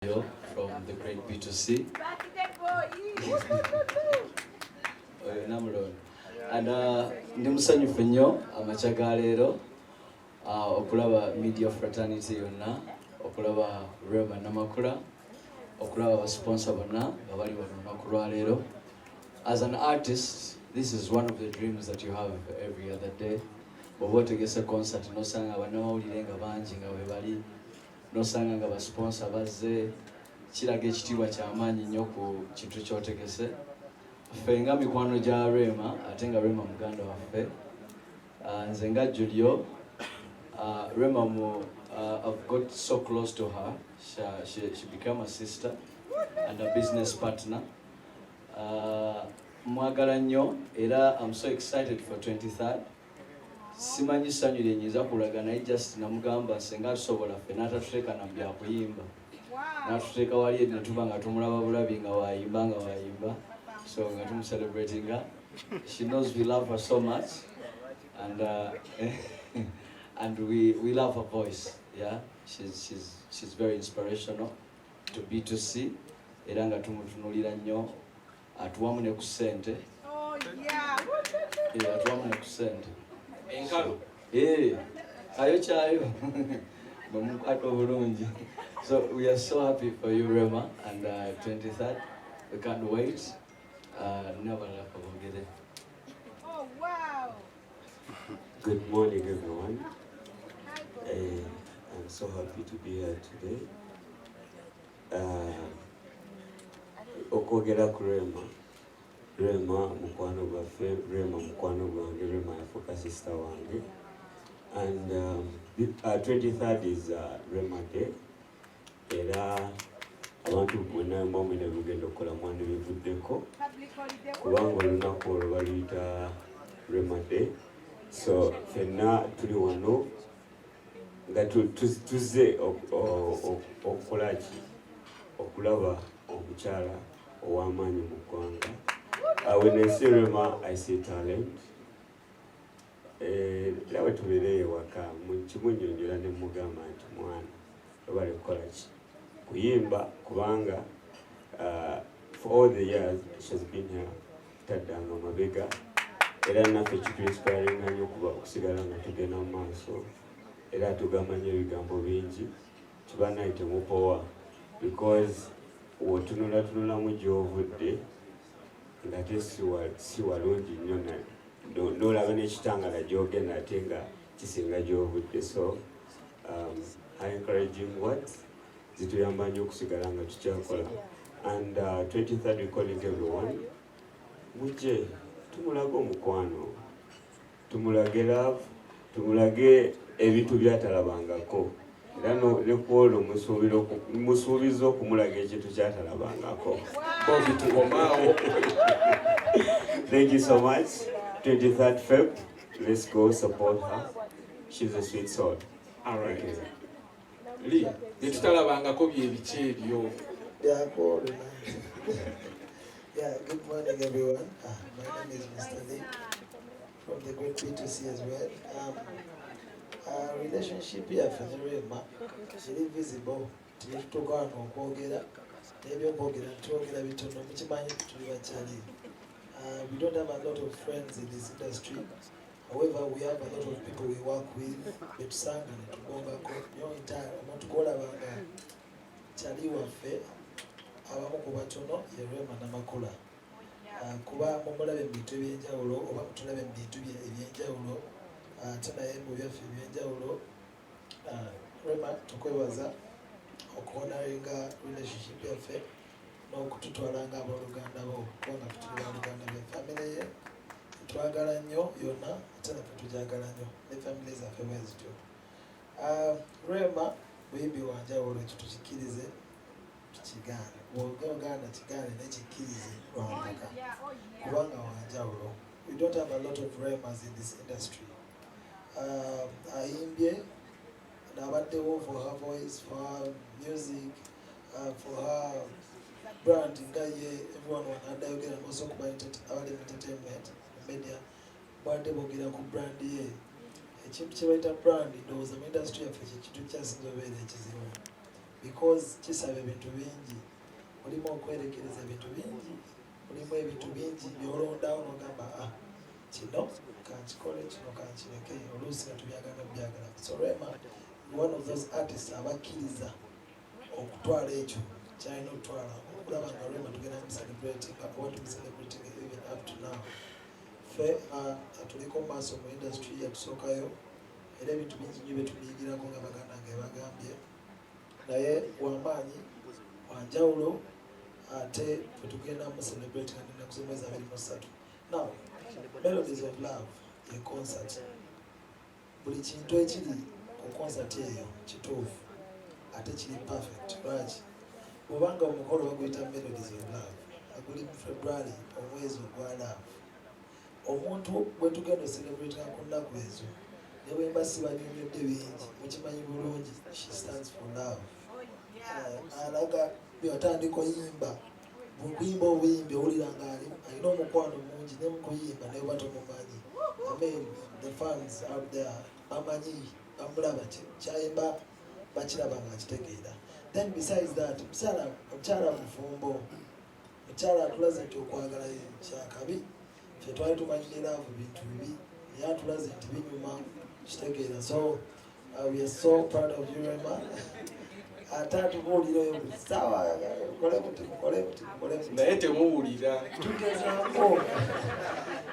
From the great B2C. And ndi musanyufu nnyo amakya leero okulaba media fraternity yonna, okulaba Rema Namakula, okulaba abasponsor bonna nga bali wano olunaku lwa leero. As an artist, this is one of the dreams that you have every other day. Bw'oba otegese concert n'osanga bannamawulire nga bangi nga bwe bali, n'osanga nga basponsor bazze, kiraga ekitiibwa ky'amaanyi nnyo ku kintu ky'otegese. Ffe nga mikwano gya Rema, ate nga Rema muganda waffe, nze nga Julio, Rema I've got so close to her. She became a sister and a business partner. Mwagala nnyo era I'm so excited for 23rd. Simanyi ssanyu lye nyiza kulaga naye just namugamba senga tusobola ffe n'atatuteeka na bya kuyimba. N'atuteeka wali ne tuba nga tumulaba bulabi nga waayimba. So nga tumu-celebrating her. She knows we love her so much, and and we love her voice. Yeah, she's very inspirational to B2C. Era nga tumutunuulira nnyo. Atuwamu ne Kusente. Oh yeah. Atuwamu ne Kusente. Enkalo. Ayo kyayo. Bamukwato bulungi. So we are so happy for you, Rema, and 23rd. We can't wait. Never forget it. Oh wow. Good morning, everyone. I'm so happy to be here today. Okwogera ku Rema mukwano gwaffe, Rema mukwano gwange, Rema yafuuka sister wange. And 23rd is Rema Day. Era abantu mwenna mwamwine lugendo okukola mwandi bivuddeko kubanga olunaku olwo baluyita Rema Day. So ffenna tuli wano nga tuzze okukola ki, okulaba omukyala ow'amaanyi mu ggwanga. When I see Rema, I see talent. Era bwe tubeereyo ewaka kimunnyonnyola ne mugamba nti mwana obale kukola ki, kuyimba kubanga for all the years she's been here taddanga mabega era naffe kituinspiringa nnyo okusigala nga tugenda mu maaso era tugamanya ebigambo bingi tubanayite mupowa because wotunulatunulamu gy'ovudde ng'ate si walungi nnyo n'olaba n'ekitangala gy'ogenda ate nga kisinga gy'ovudde. So I encouraging words zituyamba nnyo okusigala nga tukyakola. And 23rd we calling everyone mujje tumulage omukwano, tumulage love, tumulage ebintu byatalabangako era ne kwolwo musuubiza okumulaga ekintu kyatalabangako. Thank you so much. 23rd Feb, let's go support her. She's a sweet soul. All right. Lee, tutalabangako bye biki ebyo. Yeah, good morning everyone. My name is Mr. Lee from the great B2C as well. Our relationship here for the Rema is visible. Tulitukana okwogera n'ebyokwogera twogera bitono mukimanyi tuli bakyali. We don't have a lot of friends in this industry. However, we have a lot of people we work with. Betusanga ne tugongako nnyo entire omutukola banga kyali waffe abamu ku batono ye Rema Namakula. Kuba mumulaba ebintu ebyenjawulo oba mutulaba ebintu ebyenjawulo ate naye mu byaffe ebyenjawulo. Rema tukwebaza okuhonoringa relationship yaffe n'okututwala nga abooluganda bo kubanga tutuli baluganda be family ye twagala nnyo yonna ate naffe tugyagala nnyo ne family zaffe bwe zityo. Rema buyimbi wanjawulo ekyo tukikirize tukigaane, bw'oganda kigaane nekikkirize lwamaka kubanga wanjawulo. We don't have a lot of Remas in this industry. Ayimbye n'abaddewo for her voice, for her music, for her brand nga ye everyone wanadayogera also kuba abali entertainment media bwadde boogera ku brand ye. Ekintu kye bayita brand ndowooza mu industry yaffe kye kintu kyasinza obeera ekizibu. because kisaba ebintu bingi, mulimu okwerekereza ebintu bingi, mulimu ebintu bingi byolondawo n'ogamba kino kankikole, kino kankireke, oluusi nga tubyagala byagala. So Rema one of those artists abakkiriza okutwala ekyo kyalina okutwala, okulaba nga Rema tugenda celebrating even up to now. Ffe tuliko maaso mu industry yatusookayo era ebintu bingi nnyo bye tubiyigirako nga baganda nga bagambye, naye wamaanyi wanjawulo ate ffe tugenda mu celebrate nga nina kuzomwezi 23. Now Melodies of Love ye concert, buli kintu ekiri ku concert eyo kituufu ate kiri perfect. Lwaki? Bw'obanga omukolo baguyita Melodies of Love, aguli mu February, omwezi ogwa love, omuntu bwe tugenda celebrate ku nnaku ezo ne bwe mba sibanyonyodde bingi, mukimanyi bulungi she stands for love. Alaga byotandika oyimba, bw'okuyimba obuyimbi owulira nga alina omukwano mungi ne mukuyimba naye oba tomumanyi. The fans out there bamanyi, bamulaba kyayimba bakiraba nga akitegeera. Then besides that, mukyala mufumbo, mukyala atulaze nti okwagala kyakabi, ffe twali tumanyire laavu bintu bibi, naye atulaze nti binyuma kitegeera. So we are so proud of you Rema. Ate tubuulirayo buli ssaawa, mukole muti. naye temuwulira.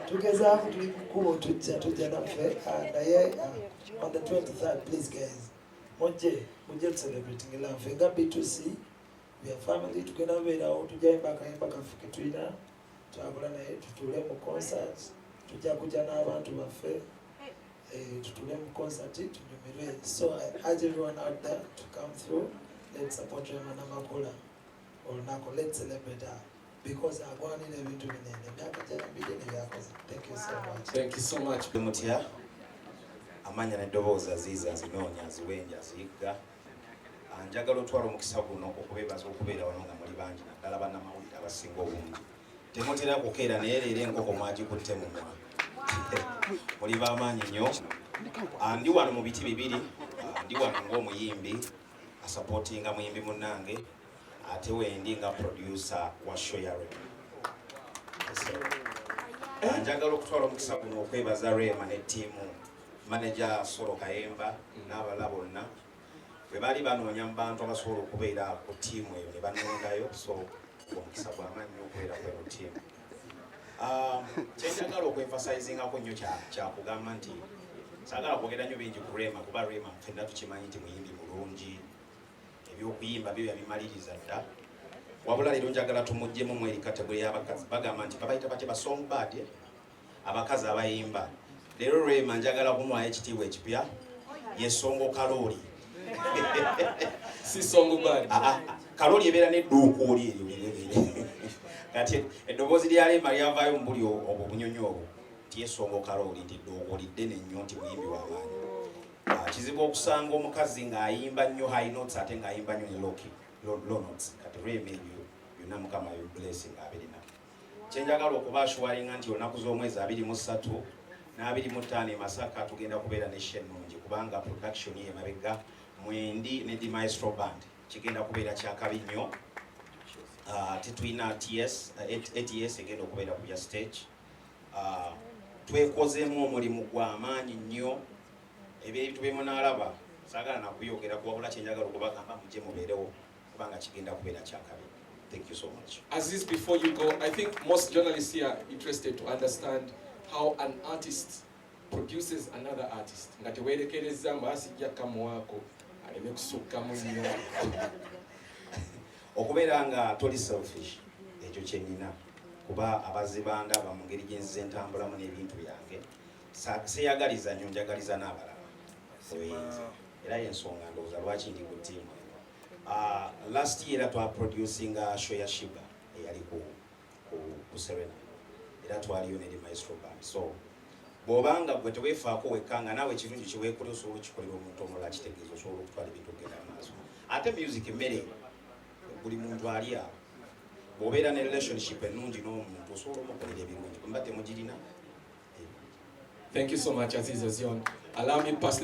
Tugezaako tuli ku kkubo tujja naffe, naye on the 23rd, please guys, mujje celebrating love. Ffe nga B2C, we are family, tugenda beerawo, tujja yimba akayimba kaffe ke tulina twakola naye tutuule mu concert, tujja kujja n'abantu baffe tutuule mu concert tunyumirwe. So I urge everyone out there to come through. Let's support Rema Namakula olunaku, let's celebrate her because agwanira ebintu binene, emyaka gy'abiri nebyakoze. Thank you so much. Thank you so much. Mutya amanya n'eddoboozi Azizi azinoonya aziwenja aziyigga. Njagala otwala omukisa guno okubeebaza okubeera wano nga muli bangi naddala bannamawulire abasinga obungi. Temutera kukeera naye leero enkoko mwagikutte mumwa. Muli b'amaanyi nnyo. Ndi wano mu biti bibiri, ndi wano ng'omuyimbi asupportinga muyimbi munnange, ate wendi nga producer wa show ya Rema. Njagala okutwala omukisa guno okwebaza Rema ne ttiimu, manager Solo Kayemba n'abalala bonna bwe baali banoonya mu bantu abasobola okubeera ku ttiimu eyo ne banondayo. So omukisa gw'amaanyi okubeera kweno ttiimu. Kyenjagala okweemphasizingako nnyo kyakugamba nti saagala kwogera nnyo bingi ku Rema kuba Rema ffenna tukimanyi nti muyimbi mulungi, ebyokuyimba byo yabimaliriza dda, wabula leero njagala tumuggyemu mu eri kategori y'abakazi. Bagamba nti babayita bate ba songbird, abakazi abayimba. Leero Rema njagala kumuwa ekitiibwa ekipya, ye songo Kaloli. Si songbird. Kaloli ebeera n'edduukuuli eryo. Kati eddoboozi lya Rema lyavaayo mu buli obwo obunyonyi obwo nti ye songo Kaloli, nti edduukuuli ddene nnyo, nti muyimbi w'amaanyi. Kizibu okusanga omukazi ng'ayimba nnyo high notes ate ng'ayimba nnyo ne low notes. Kati Rema ebyo byonna Mukama yo blessing abirina. Kyenjagala okubaashuwalinga nti olunaku z'omwezi 23 n'25 e Masaka tugenda kubeera ne show ennungi kubanga production ye mabega mwendi ne the Maestro Band kigenda kubeera kyakabi nnyo. Tetulina ATS egenda okubeera ku ya stage. Twekozeemu omulimu gw'amaanyi nnyo. Ebintu bye munaalaba saagala nakuyogera kuwabula kyenjagala okubagamba mujje mubeerewo kubanga kigenda kubeera kyakabi. Thank you so much. Aziz, before you go, I think most journalists here are interested to understand how an artist produces another artist. Nga tewerekereza mbasijja kamuwako aleme kusukkamu nnyo. Okubeera nga toli selfish ekyo kyennyina kuba abazibanda mu ngeri gye nzize ntambulamu n'ebintu byange seyagaliza nnyo, njagaliza n'abalala. Era y'ensonga ndowooza lwaki ndi ku ttiimu eyo. Last year twaproducinga show ya Shiba eyali ku Serena era twaliyo ne Maestro Band. So bw'obanga gwe teweefaako wekkanga naawe ekirungi kiweekola osobola okukikolera omuntu omulala kitegeeza osobola okutwala ebintu okugenda maaso. Ate music mmere buli muntu ali awo. Bw'obeera ne relationship ennungi n'omuntu osobola omukolera ebirungi mba temugirina. Thank you so much, Aziz Azion. Allow me to pass